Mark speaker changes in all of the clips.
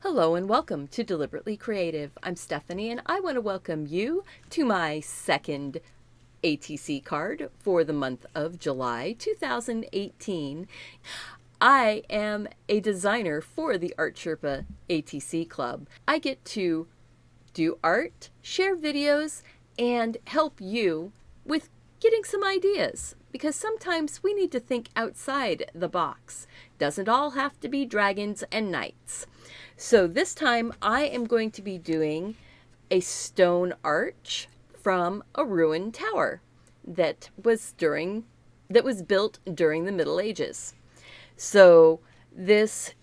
Speaker 1: Hello and welcome to Deliberately Creative. I'm Stephanie and I want to welcome you to my second ATC card for the month of July 2018. I am a designer for the Sherpa ATC Club. I get to do art, share videos, and help you with getting some ideas, because sometimes we need to think outside the box. Doesn't all have to be dragons and knights. So this time I am going to be doing a stone arch from a ruined tower that was built during the Middle Ages. So this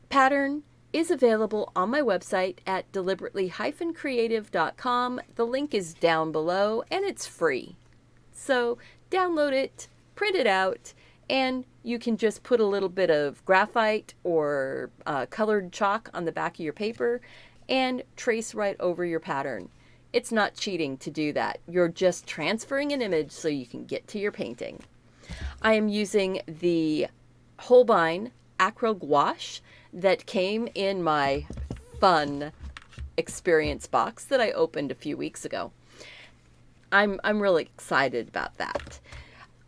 Speaker 1: pattern is available on my website at deliberately-creative.com. The link is down below and it's free. So download it, print it out, and you can just put a little bit of graphite or colored chalk on the back of your paper and trace right over your pattern. It's not cheating to do that. You're just transferring an image so you can get to your painting. I am using the Holbein Acryl Gouache that came in my fun experience box that I opened a few weeks ago. I'm really excited about that.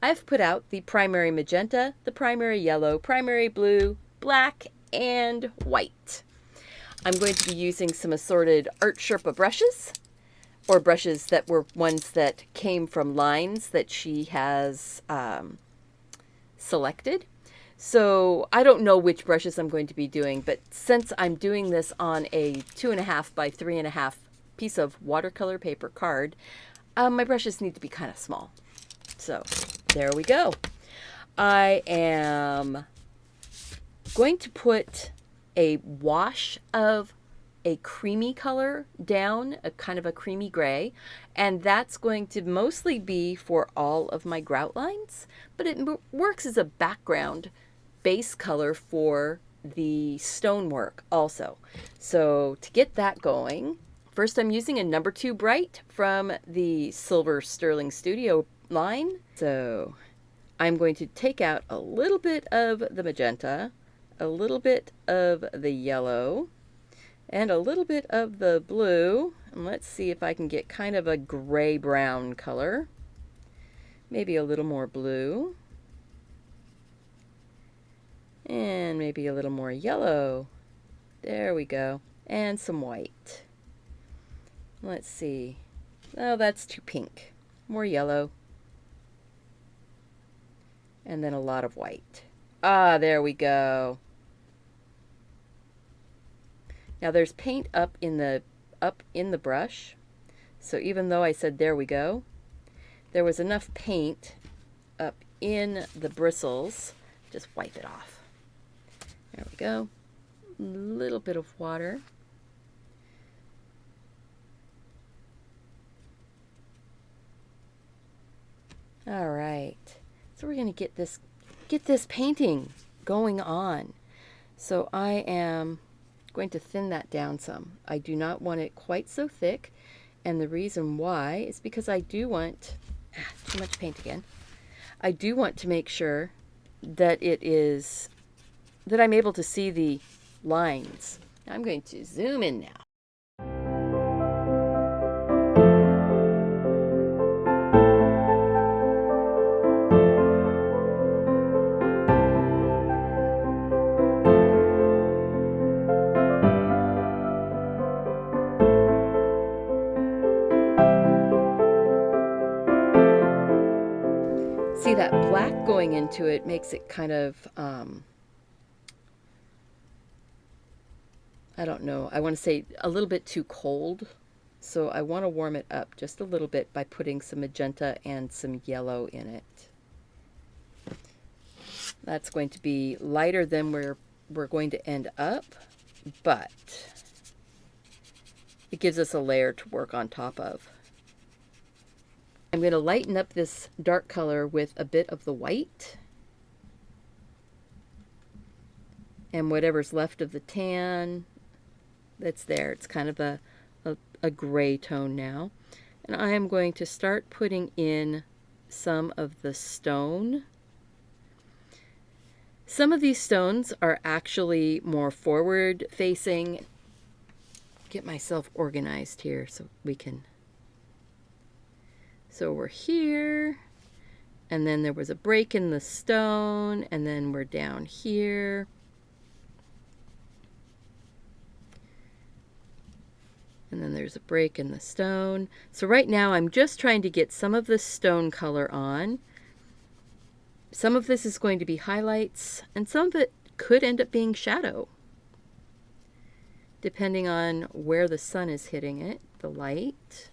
Speaker 1: I've put out the primary magenta, the primary yellow, primary blue, black, and white. I'm going to be using some assorted Art Sherpa brushes, or brushes that were ones that came from lines that she has selected. So I don't know which brushes I'm going to be doing, but since I'm doing this on a 2.5 by 3.5 piece of watercolor paper card, my brushes need to be kind of small. So there we go. I am going to put a wash of a creamy color down, a kind of a creamy gray, and that's going to mostly be for all of my grout lines, but it works as a background base color for the stonework also. So to get that going, first I'm using a number 2 bright from the Silver Sterling Studio line. So I'm going to take out a little bit of the magenta, a little bit of the yellow, and a little bit of the blue. And let's see if I can get kind of a gray-brown color. Maybe a little more blue. And maybe a little more yellow. There we go. And some white. Let's see. Oh, that's too pink. More yellow. And then a lot of white. Ah, there we go. Now there's paint up in the brush. So even though I said there we go, there was enough paint up in the bristles. Just wipe it off. There we go. A little bit of water. All right. So we're going to get this painting going on. So I am going to thin that down some. I do not want it quite so thick, and the reason why is because I do want too much paint again. I do want to make sure that I'm able to see the lines. I'm going to zoom in now. See, that black going into it makes it kind of, I don't know, I want to say a little bit too cold. So I want to warm it up just a little bit by putting some magenta and some yellow in it. That's going to be lighter than we're going to end up, but it gives us a layer to work on top of. I'm going to lighten up this dark color with a bit of the white. And whatever's left of the tan that's there, it's kind of a gray tone now. And I am going to start putting in some of the stone. Some of these stones are actually more forward facing. Get myself organized here so we can. So we're here, and then there was a break in the stone, and then we're down here. And then there's a break in the stone. So right now I'm just trying to get some of the stone color on. Some of this is going to be highlights, and some of it could end up being shadow, depending on where the sun is hitting it, the light.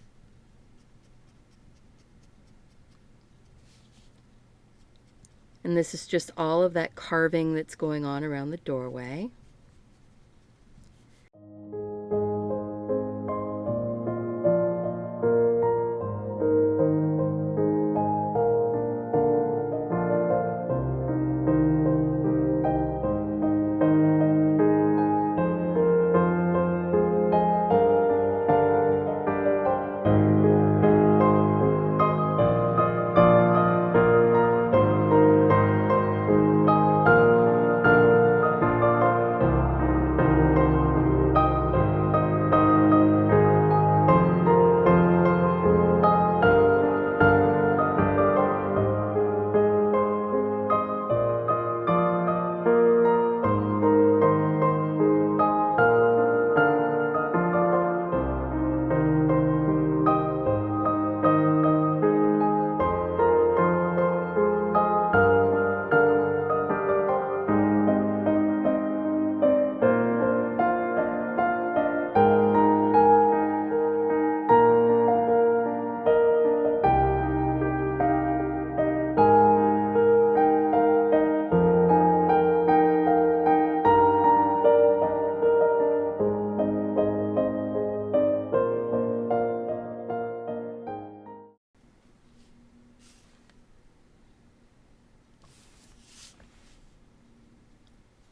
Speaker 1: And this is just all of that carving that's going on around the doorway.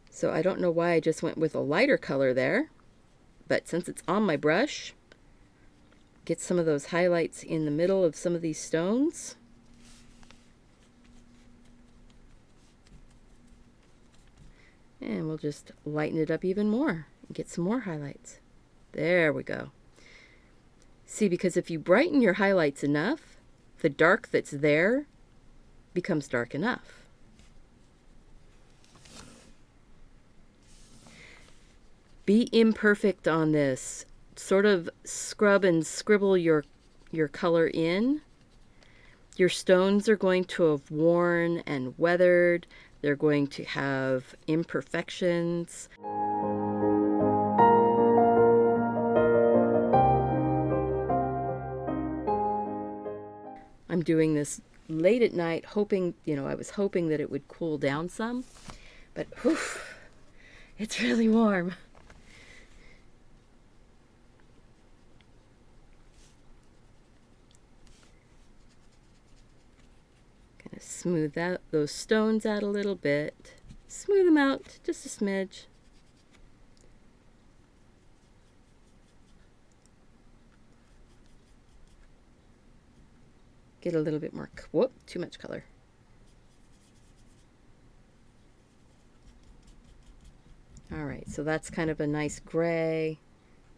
Speaker 1: So I don't know why I just went with a lighter color there, but since it's on my brush, get some of those highlights in the middle of some of these stones. And we'll just lighten it up even more and get some more highlights. There we go. See, because if you brighten your highlights enough, the dark that's there becomes dark enough. Be imperfect on this. Sort of scrub and scribble your color in. Your stones are going to have worn and weathered. They're going to have imperfections. I'm doing this late at night, hoping, I was hoping that it would cool down some, but whew, it's really warm. Kind of smooth out those stones out a little bit. Smooth them out just a smidge. Get a little bit more, whoop, too much color. All right, so that's kind of a nice gray.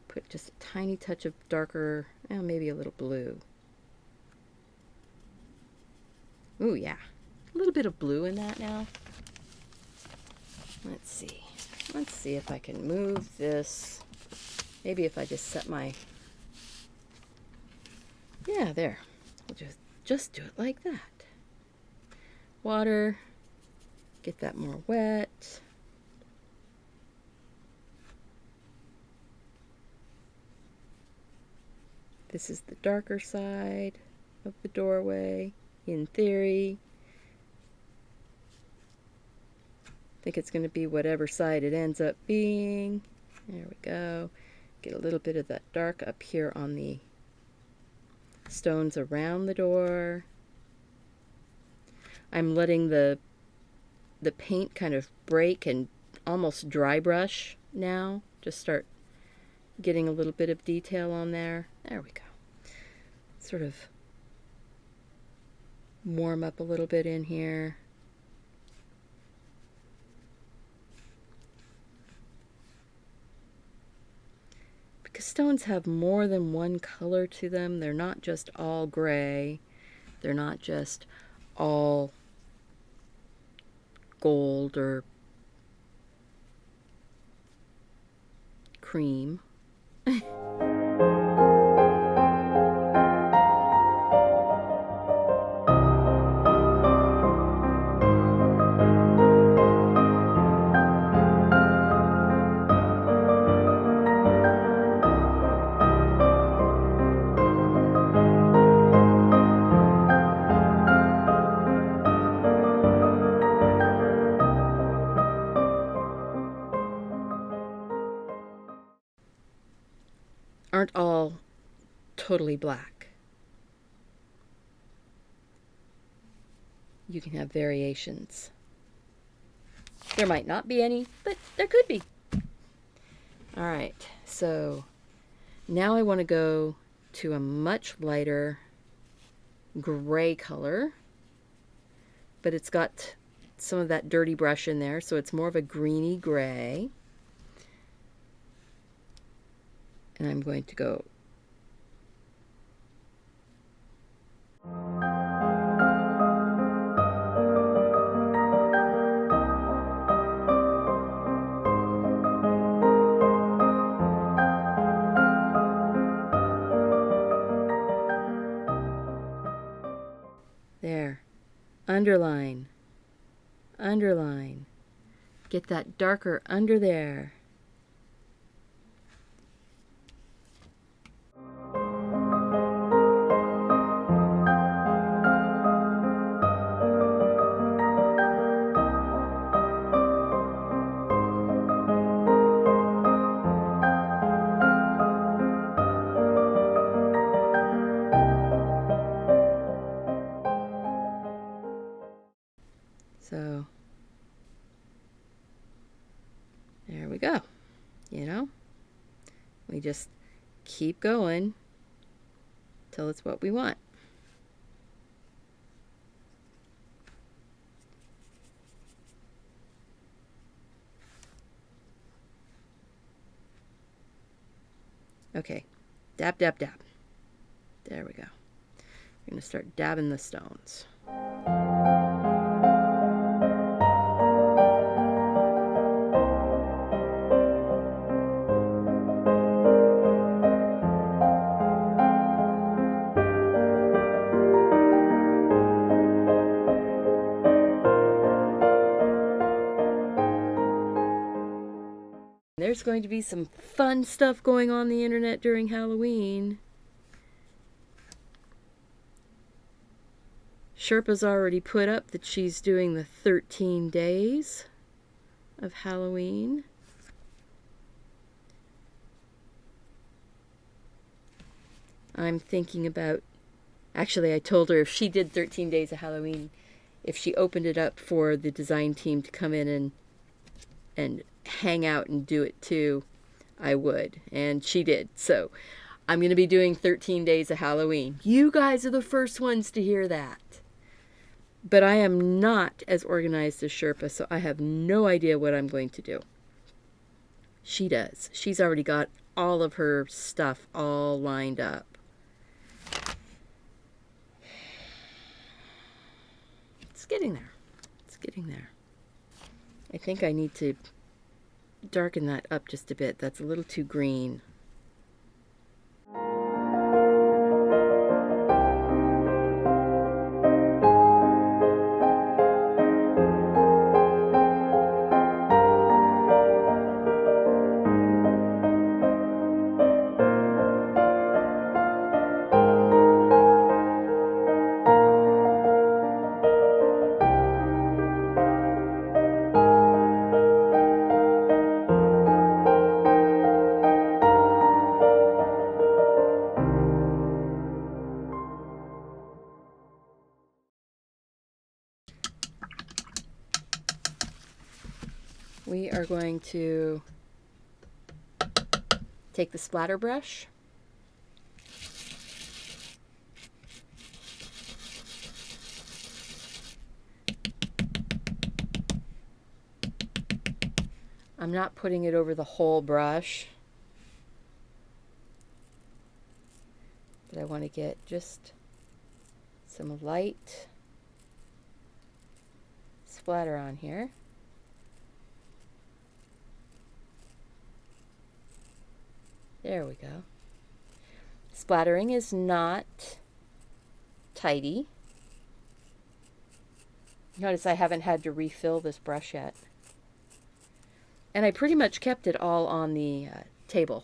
Speaker 1: Put just a tiny touch of darker, maybe a little blue. Ooh, yeah, a little bit of blue in that now. Let's see if I can move this. Maybe if I just set my, yeah, there. We'll just do it like that. Water, get that more wet. This is the darker side of the doorway, in theory. I think it's going to be whatever side it ends up being. There we go. Get a little bit of that dark up here on the stones around the door. I'm letting the paint kind of break and almost dry brush now. Just start getting a little bit of detail on there. There we go. Sort of warm up a little bit in here. because stones have more than one color to them. They're not just all gray. They're not just all gold or cream. Aren't all totally black. You can have variations. There might not be any, but there could be. All right, so now I want to go to a much lighter gray color, but it's got some of that dirty brush in there, so it's more of a greeny gray. And I'm going to go there. Underline. Underline. Get that darker under there. So there we go. You know, we just keep going till it's what we want. Okay, dab, dab, dab. There we go. We're going to start dabbing the stones. There's going to be some fun stuff going on the internet during Halloween. Sherpa's already put up that she's doing the 13 days of Halloween. I'm thinking about, actually I told her if she did 13 days of Halloween, if she opened it up for the design team to come in and hang out and do it too, I would. And she did. So I'm going to be doing 13 days of Halloween. You guys are the first ones to hear that. But I am not as organized as Sherpa, so I have no idea what I'm going to do. She does. She's already got all of her stuff all lined up. It's getting there. It's getting there. I think I need to darken that up just a bit. That's a little too green. We are going to take the splatter brush I'm not putting it over the whole brush. I want to get just some light splatter on here. There we go. Splattering is not tidy. Notice I haven't had to refill this brush yet. And I pretty much kept it all on the table.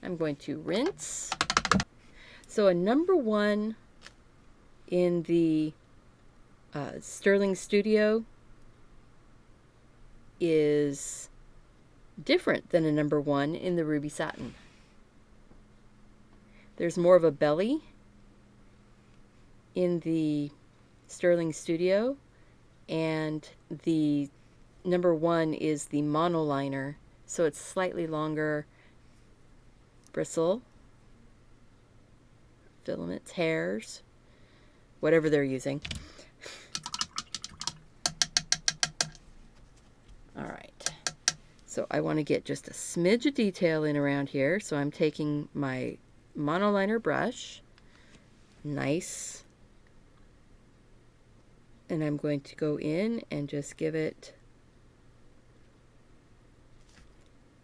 Speaker 1: I'm going to rinse. So a number 1 in the Sterling Studio is different than a number 1 in the Ruby Satin. There's more of a belly in the Sterling Studio, and the number 1 is the monoliner, so it's slightly longer bristle, filaments, hairs, whatever they're using. All right, so I want to get just a smidge of detail in around here, so I'm taking my monoliner brush, nice, and I'm going to go in and just give it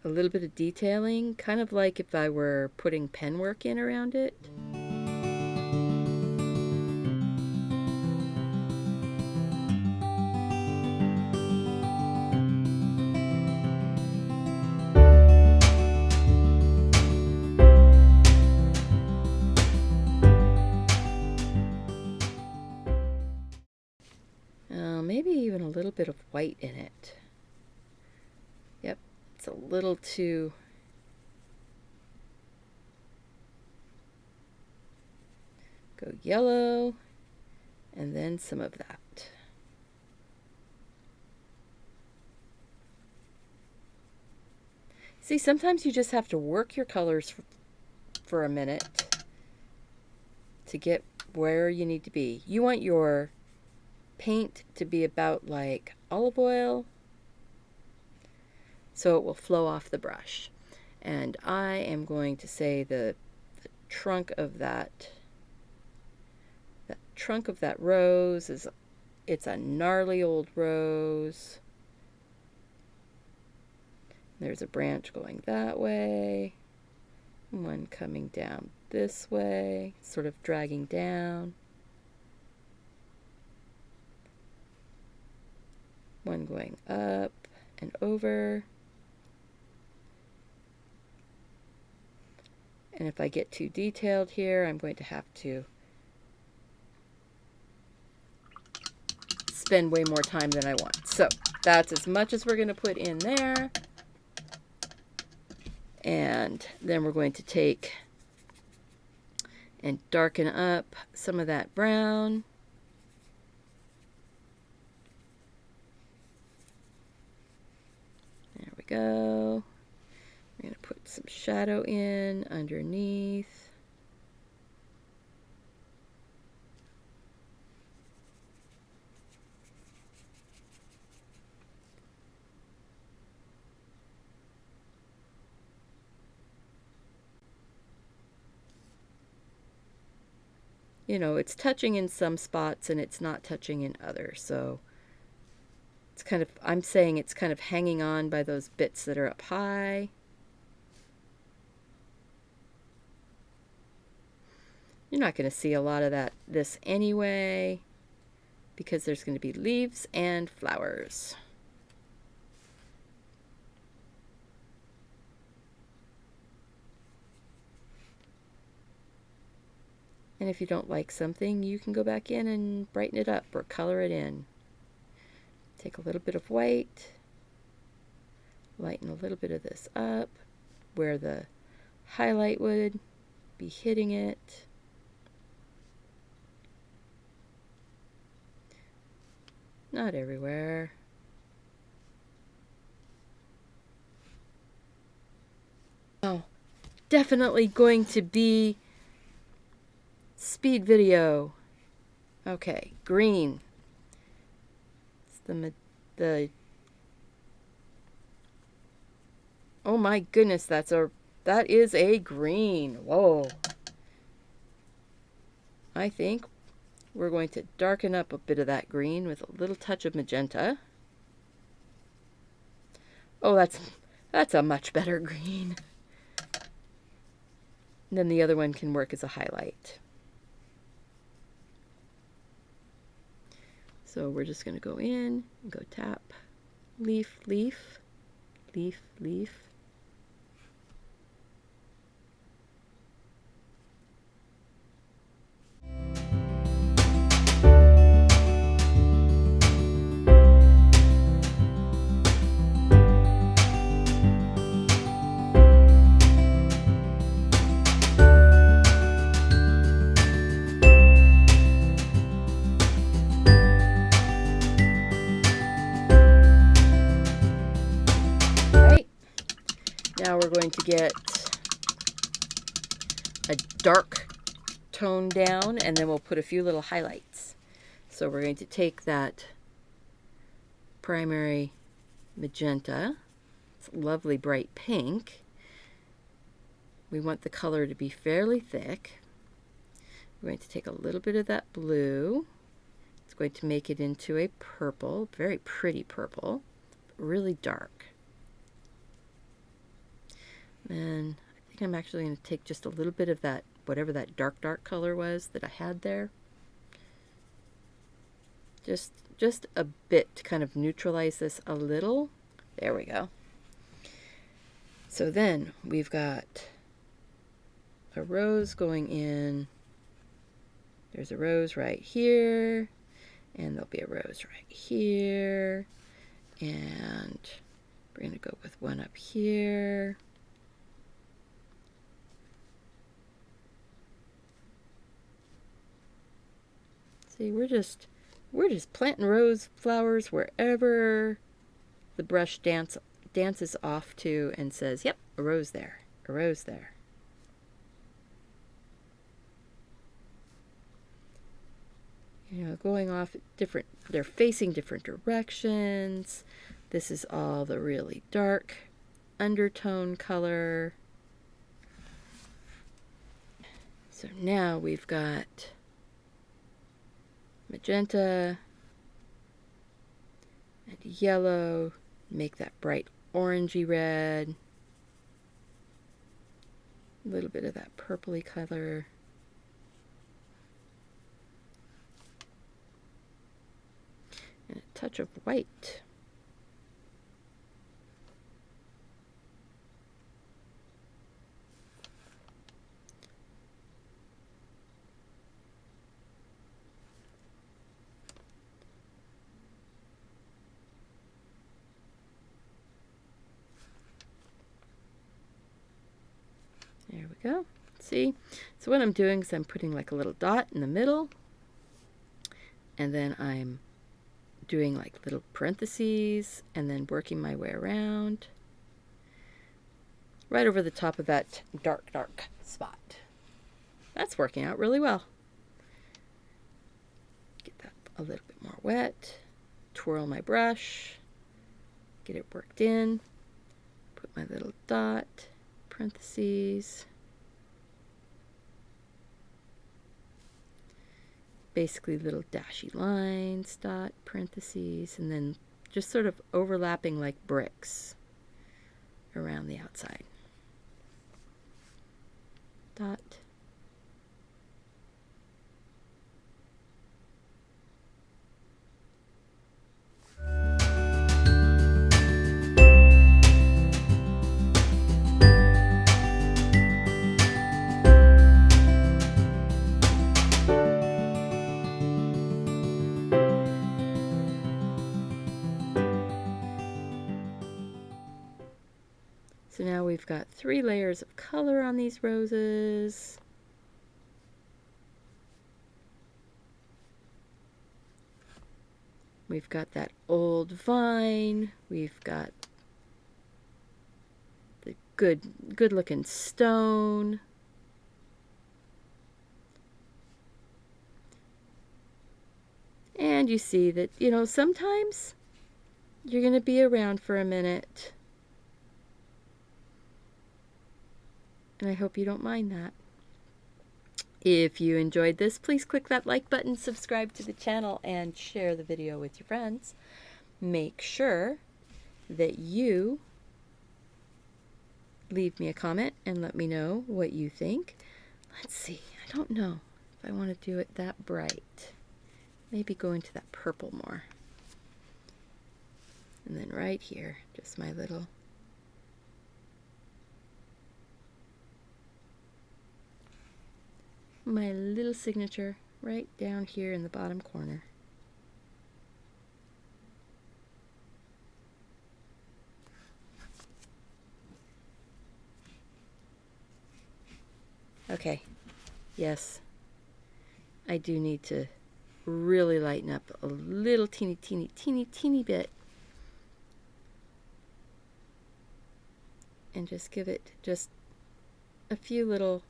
Speaker 1: a little bit of detailing, kind of like if I were putting pen work in around it. Maybe even a little bit of white in it. Yep, it's a little too... Go yellow, and then some of that. See, sometimes you just have to work your colors for a minute to get where you need to be. You want your paint to be about like olive oil, so it will flow off the brush. And I am going to say the trunk of that rose is, it's a gnarly old rose. There's a branch going that way, one coming down this way, sort of dragging down. One going up and over. And if I get too detailed here, I'm going to have to spend way more time than I want. So that's as much as we're going to put in there. And then we're going to take and darken up some of that brown. There we go. I'm going to put some shadow in underneath. You know, it's touching in some spots and it's not touching in others. So it's kind of, I'm saying it's kind of hanging on by those bits that are up high. You're not going to see a lot of this anyway, because there's going to be leaves and flowers. And if you don't like something, you can go back in and brighten it up or color it in. Take a little bit of white, lighten a little bit of this up where the highlight would be hitting it. Not everywhere. Oh, definitely going to be speed video. Okay, green. It's the oh my goodness, that is a green. Whoa. I think we're going to darken up a bit of that green with a little touch of magenta. Oh, that's a much better green. And then the other one can work as a highlight. So we're just going to go in and go tap, leaf, leaf, leaf, leaf. Now we're going to get a dark tone down, and then we'll put a few little highlights. So we're going to take that primary magenta, it's a lovely bright pink. We want the color to be fairly thick. We're going to take a little bit of that blue. It's going to make it into a purple, very pretty purple, really dark. And I think I'm actually going to take just a little bit of that, whatever that dark color was that I had there. Just a bit to kind of neutralize this a little. There we go. So then we've got a rose going in. There's a rose right here, and there'll be a rose right here, and we're going to go with one up here. See, we're just planting rose flowers wherever the brush dances off to and says, yep, a rose there, a rose there. You know, going off different, they're facing different directions. This is all the really dark undertone color. So now we've got magenta and yellow, make that bright orangey red, a little bit of that purpley color, and a touch of white. There we go. See? So what I'm doing is I'm putting like a little dot in the middle, and then I'm doing like little parentheses, and then working my way around right over the top of that dark spot. That's working out really well. Get that a little bit more wet, twirl my brush, get it worked in, put my little dot, parentheses, basically little dashy lines, dot, parentheses, and then just sort of overlapping like bricks around the outside. Dot. So now we've got 3 layers of color on these roses. We've got that old vine. We've got the good looking stone. And you see that, you know, sometimes you're going to be around for a minute. And I hope you don't mind that. If you enjoyed this, please click that like button, subscribe to the channel, and share the video with your friends. Make sure that you leave me a comment and let me know what you think. Let's see, I don't know if I want to do it that bright. Maybe go into that purple more. And then right here, just my little signature right down here in the bottom corner. Okay, yes, I do need to really lighten up a little teeny bit and just give it just a few little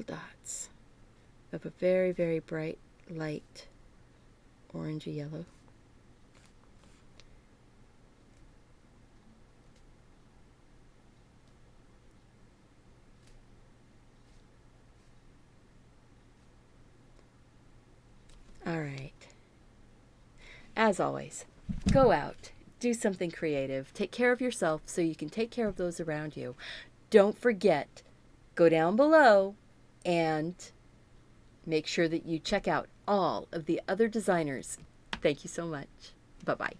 Speaker 1: dots of a very, very bright light orangey yellow. All right. As always, go out, do something creative, take care of yourself so you can take care of those around you. Don't forget, go down below and make sure that you check out all of the other designers. Thank you so much. Bye-bye.